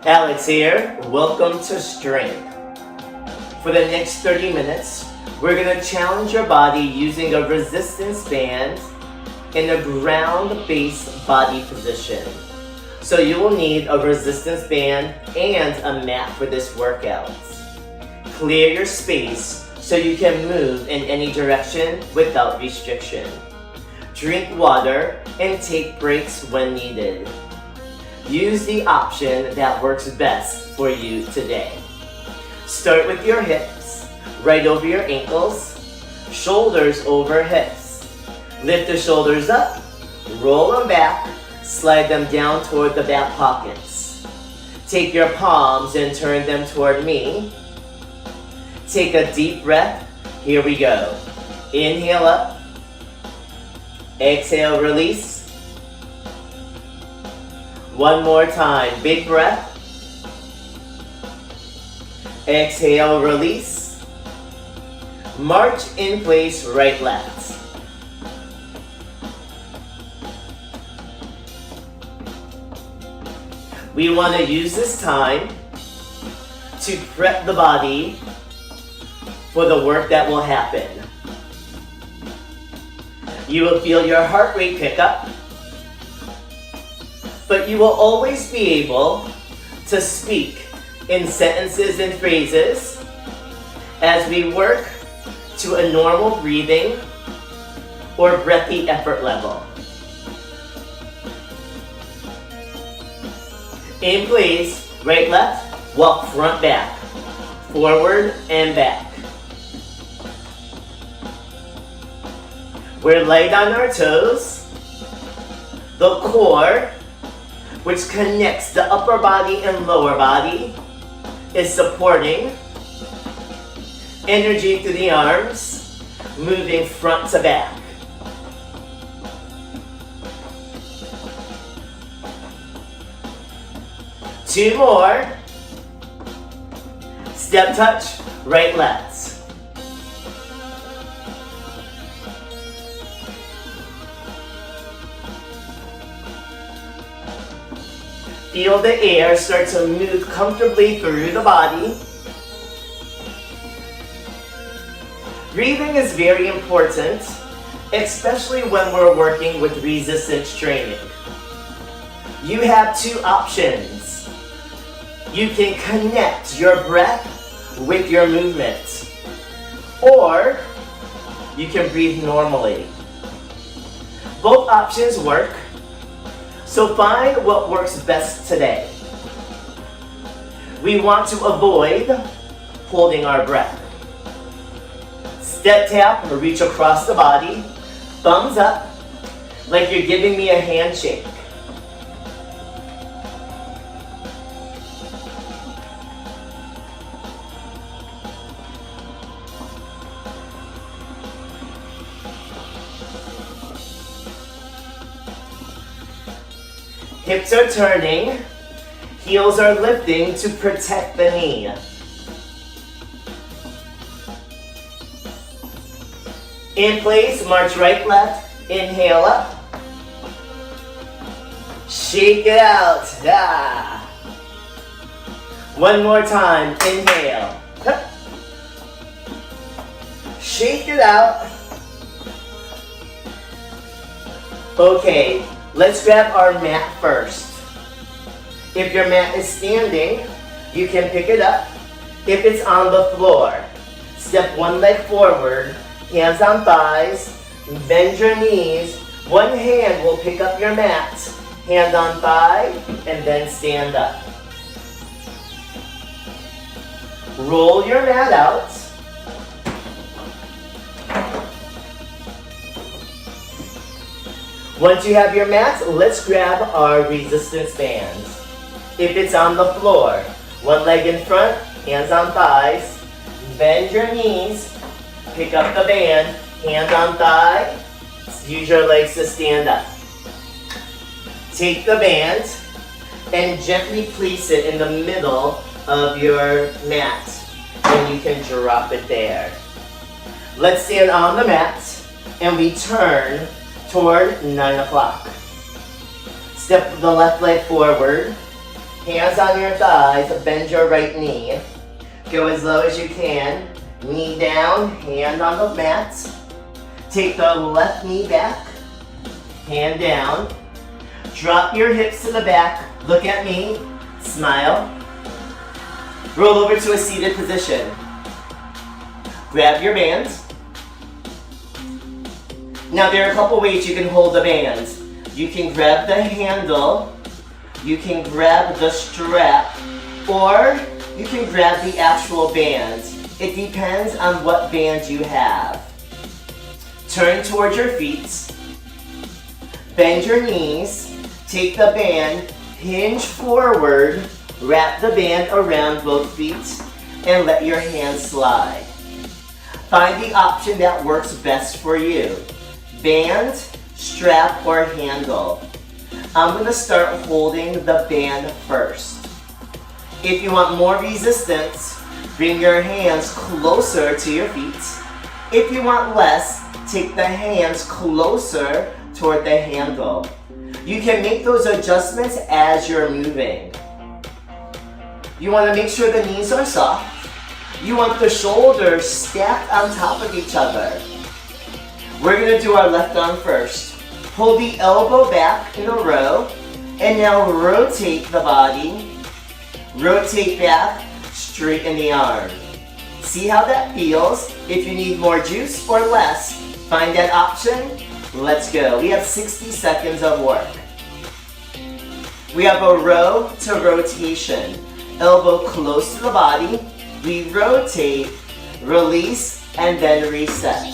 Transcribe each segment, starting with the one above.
Alex here. Welcome to Strength. For the next 30 minutes, we're going to challenge your body using a resistance band in a ground-based body position. So you will need a resistance band and a mat for this workout. Clear your space so you can move in any direction without restriction. Drink water and take breaks when needed. Use the option that works best for you today. Start with your hips, right over your ankles, shoulders over hips. Lift the shoulders up, roll them back, slide them down toward the back pockets. Take your palms and turn them toward me. Take a deep breath. Here we go. Inhale up. Exhale, release. One more time, big breath. Exhale, release. March in place, right, left. We want to use this time to prep the body for the work that will happen. You will feel your heart rate pick up, but you will always be able to speak in sentences and phrases as we work to a normal breathing or breathy effort level. In place, right, left, walk front, back, forward and back. We're light on our toes. The core, which connects the upper body and lower body, is supporting. Energy through the arms, moving front to back. Two more. Step touch, right, left. Feel the air start to move comfortably through the body. Breathing is very important, especially when we're working with resistance training. You have two options. You can connect your breath with your movement, or you can breathe normally. Both options work. So find what works best today. We want to avoid holding our breath. Step tap or reach across the body, thumbs up, like you're giving me a handshake. Hips are turning, heels are lifting to protect the knee. In place, march right, left, inhale up. Shake it out. Ah. One more time, inhale. Shake it out. Okay. Let's grab our mat first. If your mat is standing, you can pick it up. If it's on the floor, step one leg forward, hands on thighs, bend your knees. One hand will pick up your mat, hand on thigh, and then stand up. Roll your mat out. Once you have your mat, let's grab our resistance bands. If it's on the floor, one leg in front, hands on thighs, bend your knees, pick up the band, hand on thigh, use your legs to stand up. Take the band and gently place it in the middle of your mat, and you can drop it there. Let's stand on the mat and we turn toward 9 o'clock. Step the left leg forward, Hands on your thighs, bend your right knee. Go as low as you can. Knee down, hand on the mat. Take the left knee back, hand down. Drop your hips to the back. Look at me. Smile. Roll over to a seated position. Grab your band. Now there are a couple ways you can hold the band. You can grab the handle, you can grab the strap, or you can grab the actual band. It depends on what band you have. Turn towards your feet. Bend your knees. Take the band, hinge forward, wrap the band around both feet, and let your hands slide. Find the option that works best for you. Band, strap, or handle. I'm going to start holding the band first. If you want more resistance, bring your hands closer to your feet. If you want less, take the hands closer toward the handle. You can make those adjustments as you're moving. You want to make sure the knees are soft. You want the shoulders stacked on top of each other. We're going to do our left arm first. Pull the elbow back in a row, and now rotate the body. Rotate back, straighten the arm. See how that feels? If you need more juice or less, find that option. Let's go. We have 60 seconds of work. We have a row to rotation. Elbow close to the body. We rotate, release, and then reset.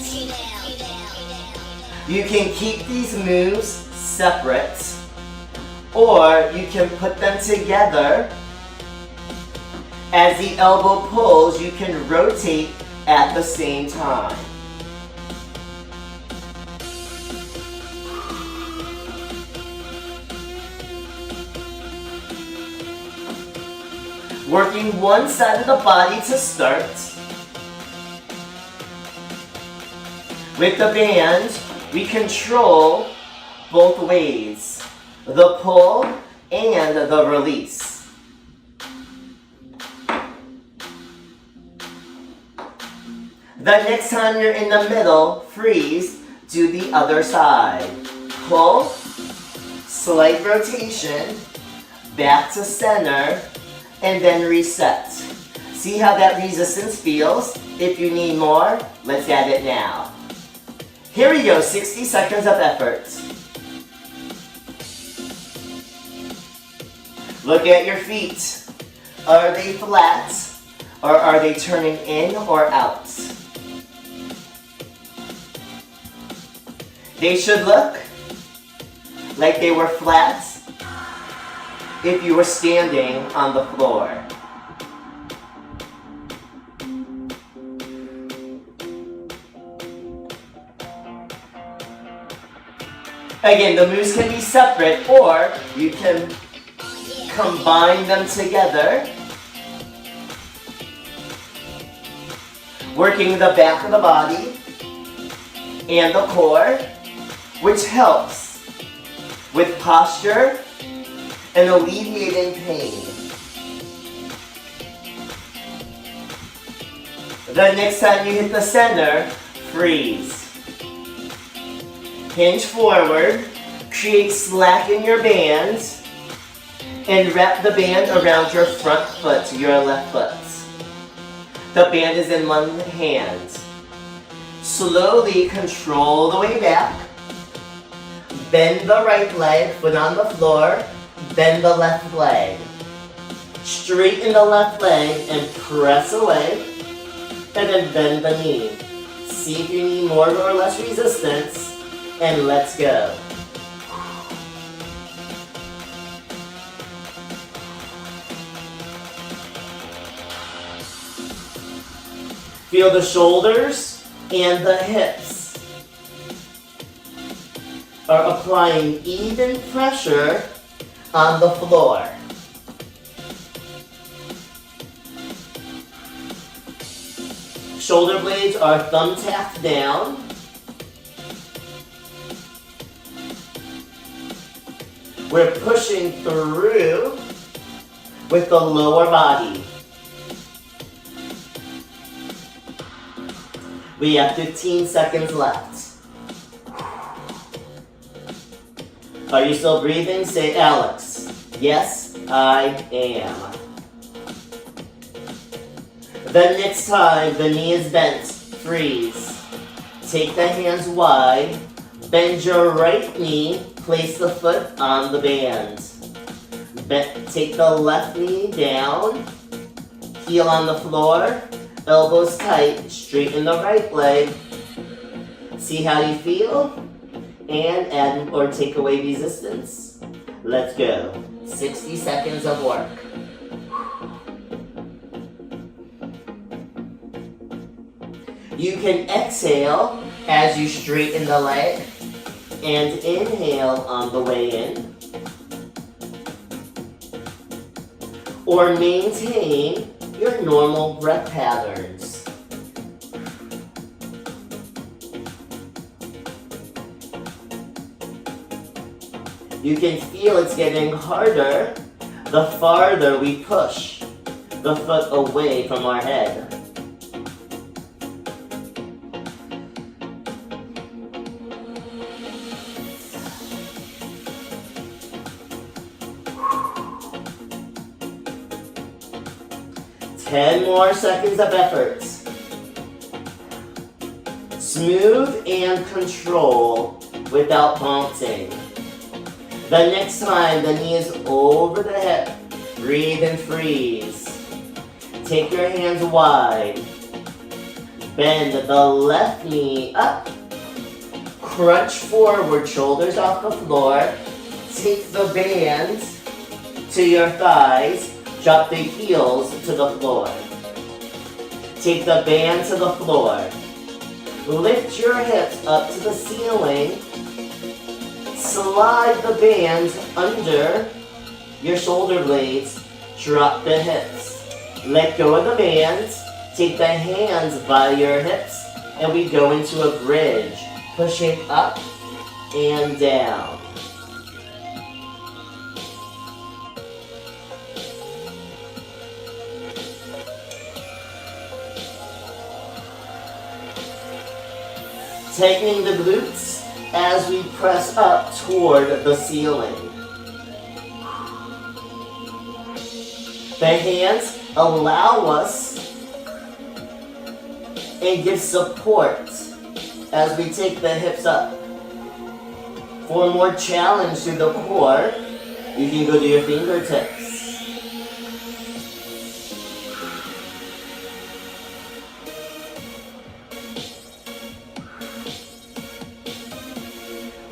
You can keep these moves separate, or you can put them together. As the elbow pulls, you can rotate at the same time. Working one side of the body to start. With the band, we control both ways, the pull and the release. The next time you're in the middle, freeze, do the other side. Pull, slight rotation, back to center, and then reset. See how that resistance feels? If you need more, let's add it now. Here we go, 60 seconds of effort. Look at your feet. Are they flat, or are they turning in or out? They should look like they were flat if you were standing on the floor. Again, the moves can be separate, or you can combine them together. Working the back of the body and the core, which helps with posture and alleviating pain. The next time you hit the center, freeze. Hinge forward, create slack in your band, and wrap the band around your front foot, your left foot. The band is in one hand. Slowly control the way back. Bend the right leg, foot on the floor. Bend the left leg. Straighten the left leg and press away. And then bend the knee. See if you need more or less resistance. And let's go. Feel the shoulders and the hips are applying even pressure on the floor. Shoulder blades are thumb tapped down. We're pushing through with the lower body. We have 15 seconds left. Are you still breathing? Say Alex. Yes, I am. The next time the knee is bent, freeze. Take the hands wide. Bend your right knee. Place the foot on the band. Take the left knee down. Heel on the floor. Elbows tight. Straighten the right leg. See how you feel? And add or take away resistance. Let's go. 60 seconds of work. You can exhale as you straighten the leg and inhale on the way in. Or maintain your normal breath patterns. You can feel it's getting harder the farther we push the foot away from our head. Ten more seconds of effort. Smooth and control without bouncing. The next time the knee is over the hip, breathe and freeze. Take your hands wide. Bend the left knee up. Crunch forward, shoulders off the floor. Take the band to your thighs. Drop the heels to the floor. Take the band to the floor. Lift your hips up to the ceiling. Slide the bands under your shoulder blades. Drop the hips. Let go of the bands. Take the hands by your hips. And we go into a bridge. Pushing up and down. Tightening the glutes as we press up toward the ceiling. The hands allow us and give support as we take the hips up. For more challenge to the core, you can go to your fingertips.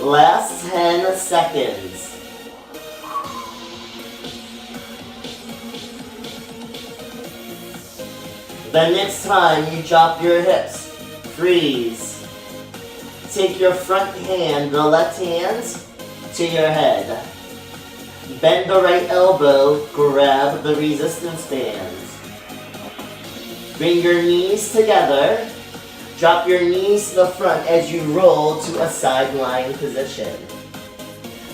Last 10 seconds. The next time you drop your hips, freeze. Take your front hand, the left hand, to your head. Bend the right elbow, grab the resistance bands. Bring your knees together. Drop your knees to the front as you roll to a side lying position.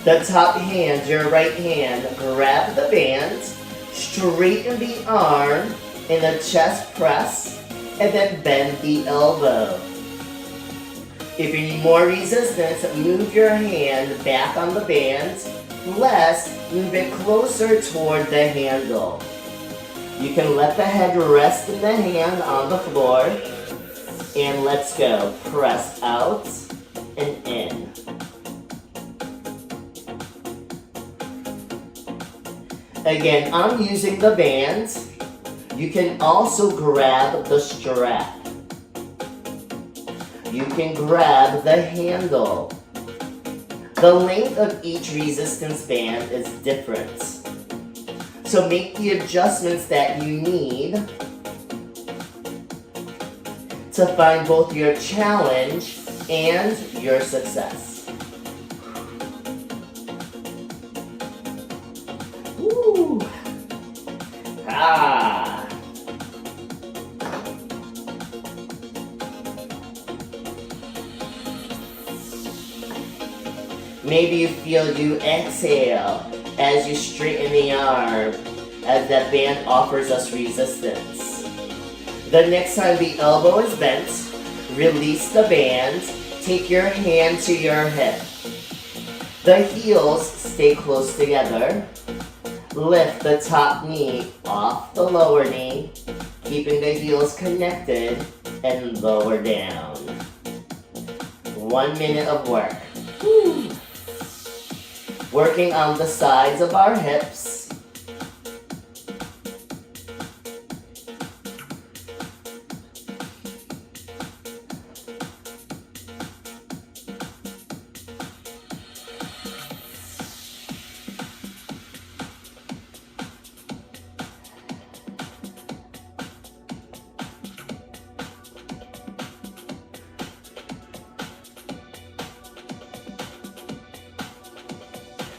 The top hand, your right hand, grab the band, straighten the arm in a chest press, and then bend the elbow. If you need more resistance, move your hand back on the band. Less, move it closer toward the handle. You can let the head rest in the hand on the floor. And let's go. Press out and in. Again, I'm using the band. You can also grab the strap. You can grab the handle. The length of each resistance band is different. So make the adjustments that you need to find both your challenge and your success. Woo! Ah! Maybe you feel you exhale as you straighten the arm as that band offers us resistance. The next time the elbow is bent, release the band, take your hand to your hip. The heels stay close together. Lift the top knee off the lower knee, keeping the heels connected and lower down. 1 minute of work. Woo. Working on the sides of our hips.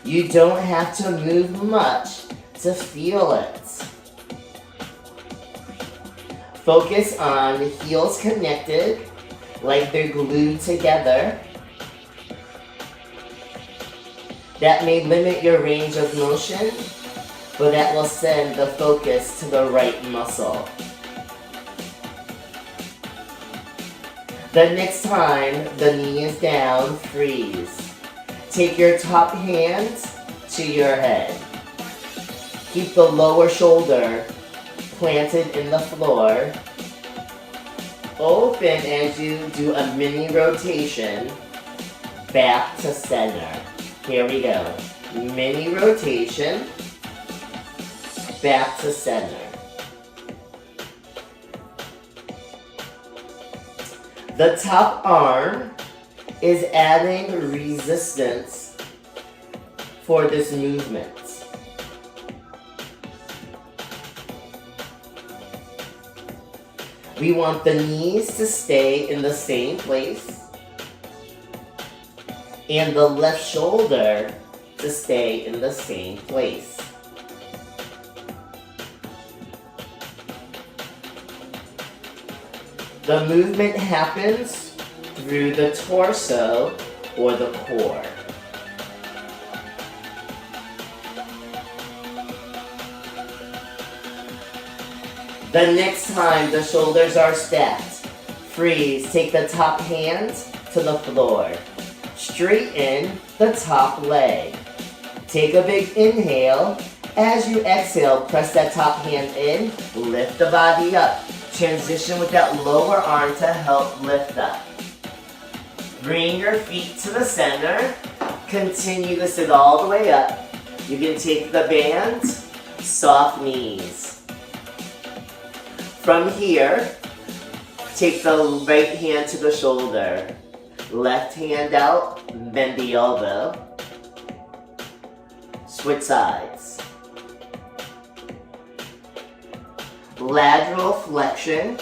You don't have to move much to feel it. Focus on the heels connected, like they're glued together. That may limit your range of motion, but that will send the focus to the right muscle. The next time the knee is down, freeze. Take your top hands to your head. Keep the lower shoulder planted in the floor. Open as you do a mini rotation back to center. Here we go. Mini rotation back to center. The top arm is adding resistance for this movement. We want the knees to stay in the same place and the left shoulder to stay in the same place. The movement happens through the torso or the core. The next time the shoulders are stacked, freeze. Take the top hand to the floor. Straighten the top leg. Take a big inhale. As you exhale, press that top hand in, lift the body up. Transition with that lower arm to help lift up. Bring your feet to the center. Continue to sit all the way up. You can take the band, soft knees. From here, take the right hand to the shoulder. Left hand out, bend the elbow. Switch sides. Lateral flexion.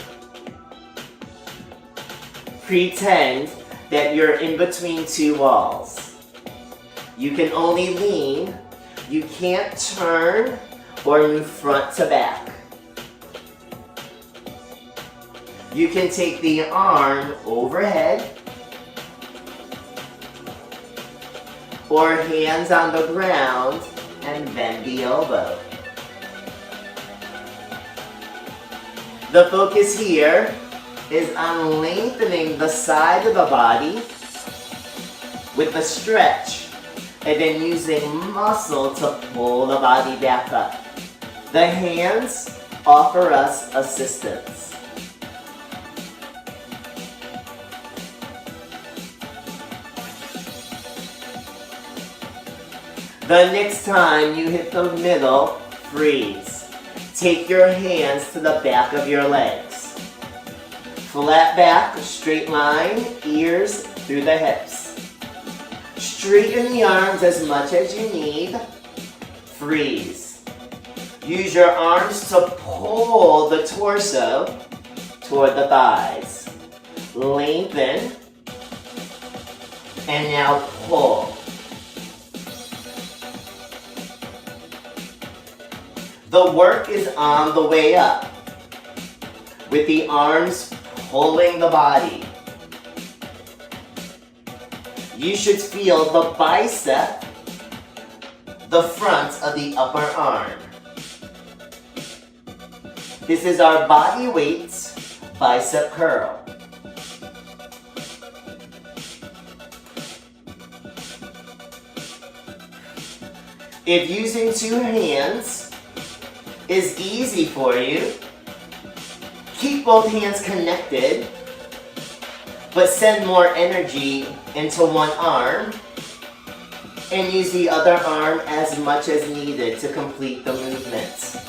Pretend that you're in between two walls. You can only lean. You can't turn or move front to back. You can take the arm overhead or hands on the ground and bend the elbow. The focus here is on lengthening the side of the body with the stretch and then using muscle to pull the body back up. The hands offer us assistance. The next time you hit the middle, freeze. Take your hands to the back of your legs. Flat back, straight line, ears through the hips. Straighten the arms as much as you need. Freeze. Use your arms to pull the torso toward the thighs. Lengthen. And now pull. The work is on the way up, with the arms pulling the body. You should feel the bicep, the front of the upper arm. This is our body weight bicep curl. If using 2 hands is easy for you, keep both hands connected, but send more energy into one arm and use the other arm as much as needed to complete the movement.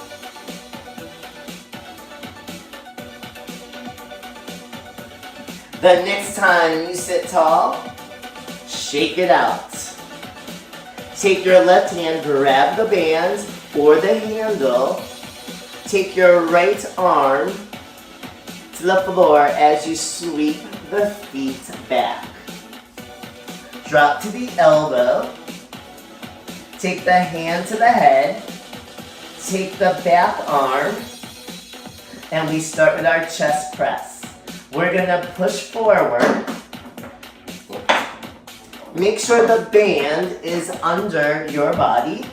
The next time you sit tall, shake it out. Take your left hand, grab the band or the handle. Take your right arm to the floor as you sweep the feet back. Drop to the elbow. Take the hand to the head. Take the back arm. And we start with our chest press. We're gonna push forward. Make sure the band is under your body.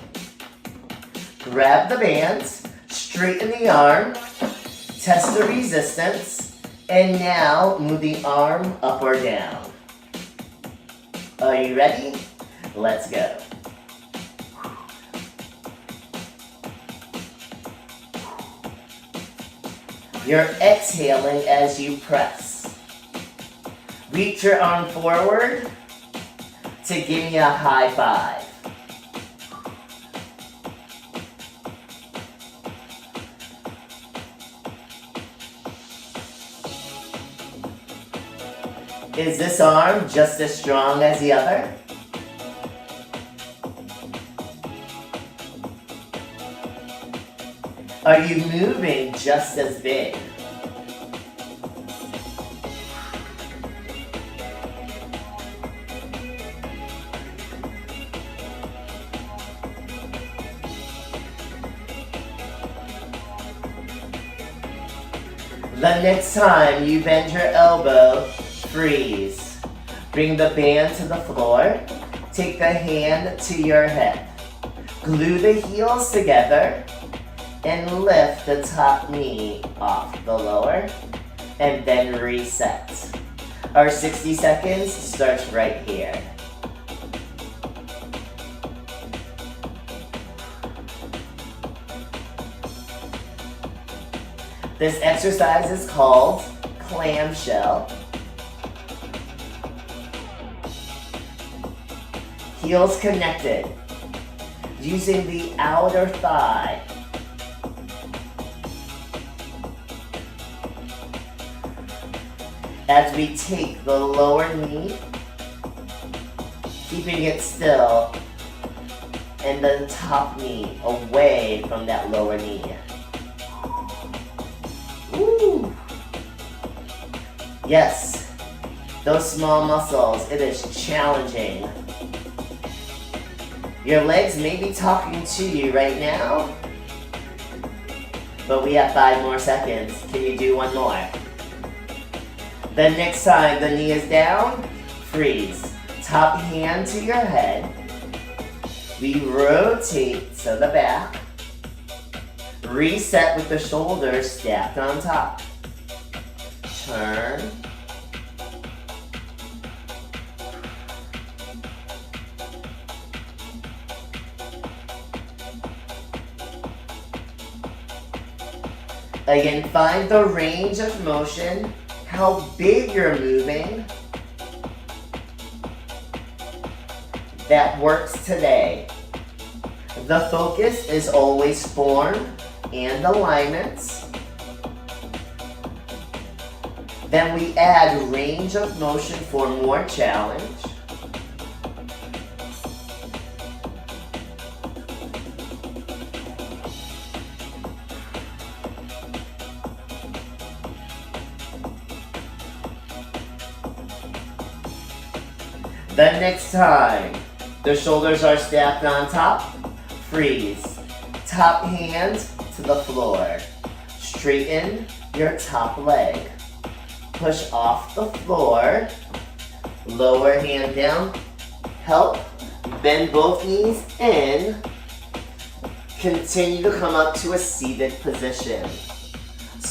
Grab the band, straighten the arm, test the resistance, and now move the arm up or down. Are you ready? Let's go. You're exhaling as you press. Reach your arm forward to give me a high five. Is this arm just as strong as the other? Are you moving just as big? The next time you bend your elbow, freeze. Bring the band to the floor. Take the hand to your head. Glue the heels together and lift the top knee off the lower and then reset. Our 60 seconds starts right here. This exercise is called clamshell. Heels connected, using the outer thigh. As we take the lower knee, keeping it still, and the top knee away from that lower knee. Woo! Yes, those small muscles, it is challenging. Your legs may be talking to you right now, but we have 5 more seconds. Can you do one more? The next time the knee is down, freeze. Top hand to your head. We rotate to the back. Reset with the shoulders stacked on top. Turn. Again, find the range of motion, how big you're moving. That works today. The focus is always form and alignment. Then we add range of motion for more challenge. The next time, the shoulders are stacked on top, freeze. Top hand to the floor. Straighten your top leg. Push off the floor. Lower hand down. Help. Bend both knees in. Continue to come up to a seated position.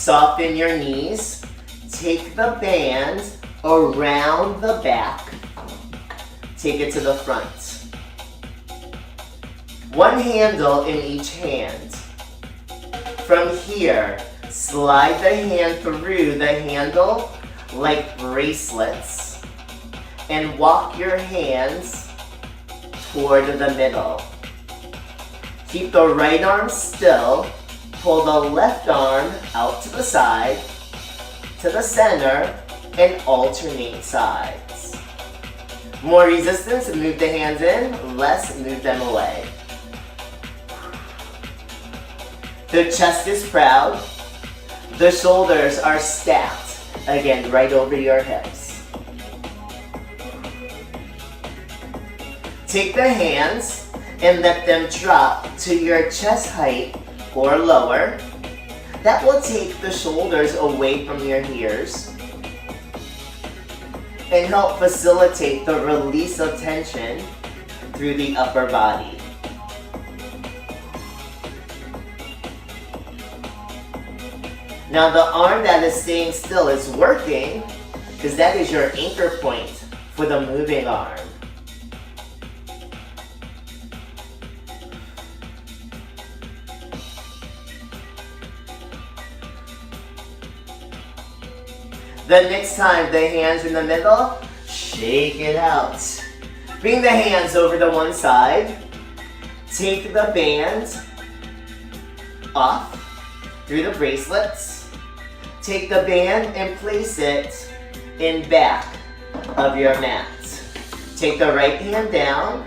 Soften your knees. Take the band around the back. Take it to the front. One handle in each hand. From here, slide the hand through the handle like bracelets and walk your hands toward the middle. Keep the right arm still. Pull the left arm out to the side, to the center, and alternate sides. More resistance, move the hands in. Less, move them away. The chest is proud. The shoulders are stacked. Again, right over your hips. Take the hands and let them drop to your chest height or lower. That will take the shoulders away from your ears and help facilitate the release of tension through the upper body. Now the arm that is staying still is working because that is your anchor point for the moving arm. The next time the hands in the middle, shake it out. Bring the hands over to one side. Take the band off through the bracelets. Take the band and place it in back of your mat. Take the right hand down.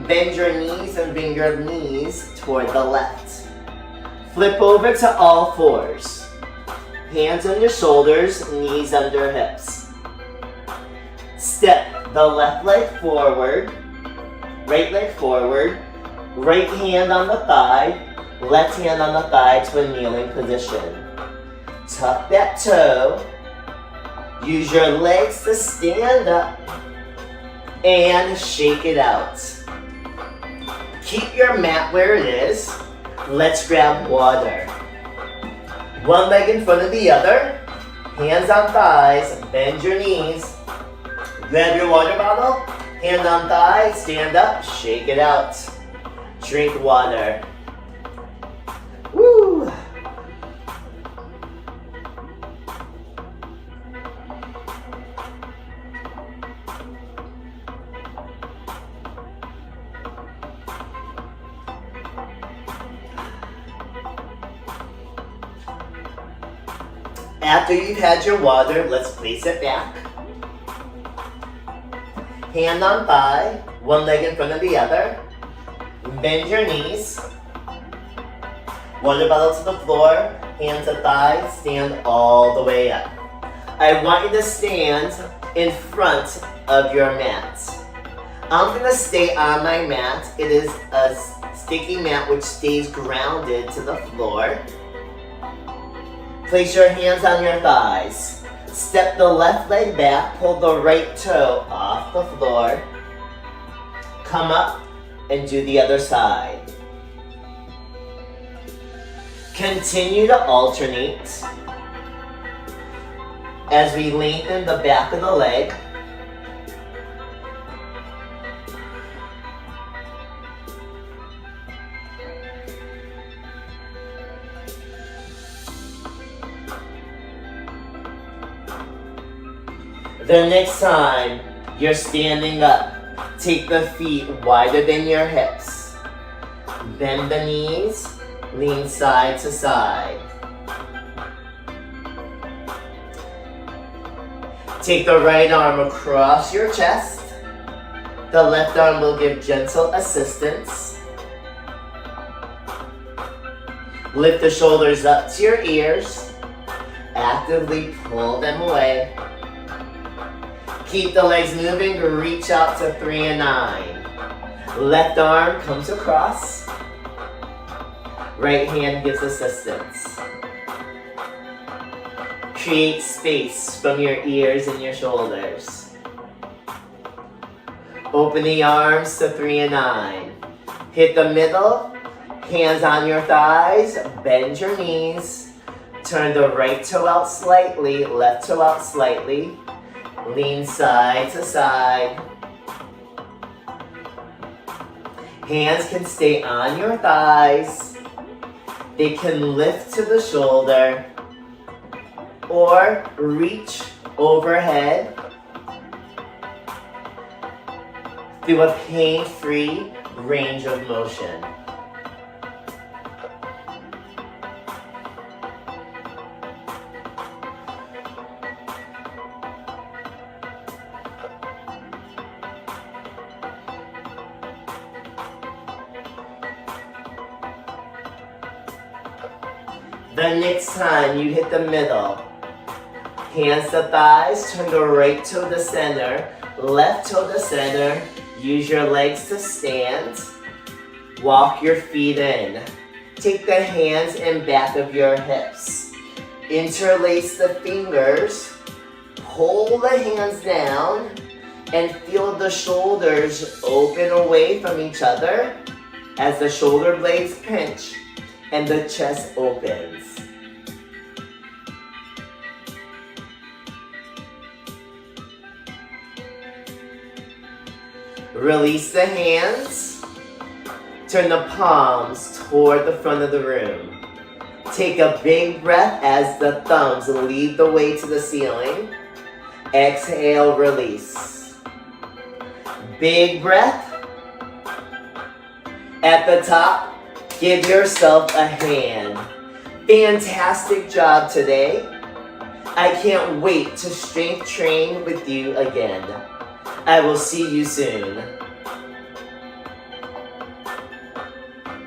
Bend your knees and bring your knees toward the left. Flip over to all fours. Hands on your shoulders, knees under hips. Step the left leg forward, right leg forward, right hand on the thigh, left hand on the thigh to a kneeling position. Tuck that toe. Use your legs to stand up and shake it out. Keep your mat where it is. Let's grab water. One leg in front of the other. Hands on thighs. Bend your knees. Grab your water bottle. Hand on thigh. Stand up. Shake it out. Drink water. Woo! After you've had your water, let's place it back. Hand on thigh, one leg in front of the other. Bend your knees. Water bottle to the floor, hands to thighs, stand all the way up. I want you to stand in front of your mat. I'm going to stay on my mat. It is a sticky mat which stays grounded to the floor. Place your hands on your thighs. Step the left leg back, pull the right toe off the floor. Come up and do the other side. Continue to alternate as we lengthen the back of the leg. The next time you're standing up, take the feet wider than your hips. Bend the knees, lean side to side. Take the right arm across your chest. The left arm will give gentle assistance. Lift the shoulders up to your ears. Actively pull them away. Keep the legs moving, reach out to 3 and 9. Left arm comes across. Right hand gives assistance. Create space from your ears and your shoulders. Open the arms to 3 and 9. Hit the middle, hands on your thighs, bend your knees. Turn the right toe out slightly, left toe out slightly. Lean side to side. Hands can stay on your thighs. They can lift to the shoulder or reach overhead through a pain-free range of motion. The next time you hit the middle, hands to thighs, turn the right toe to center, left toe to center. Use your legs to stand. Walk your feet in. Take the hands in back of your hips. Interlace the fingers. Pull the hands down and feel the shoulders open away from each other as the shoulder blades pinch and the chest opens. Release the hands. Turn the palms toward the front of the room. Take a big breath as the thumbs lead the way to the ceiling. Exhale, release. Big breath. At the top, give yourself a hand. Fantastic job today. I can't wait to strength train with you again. I will see you soon.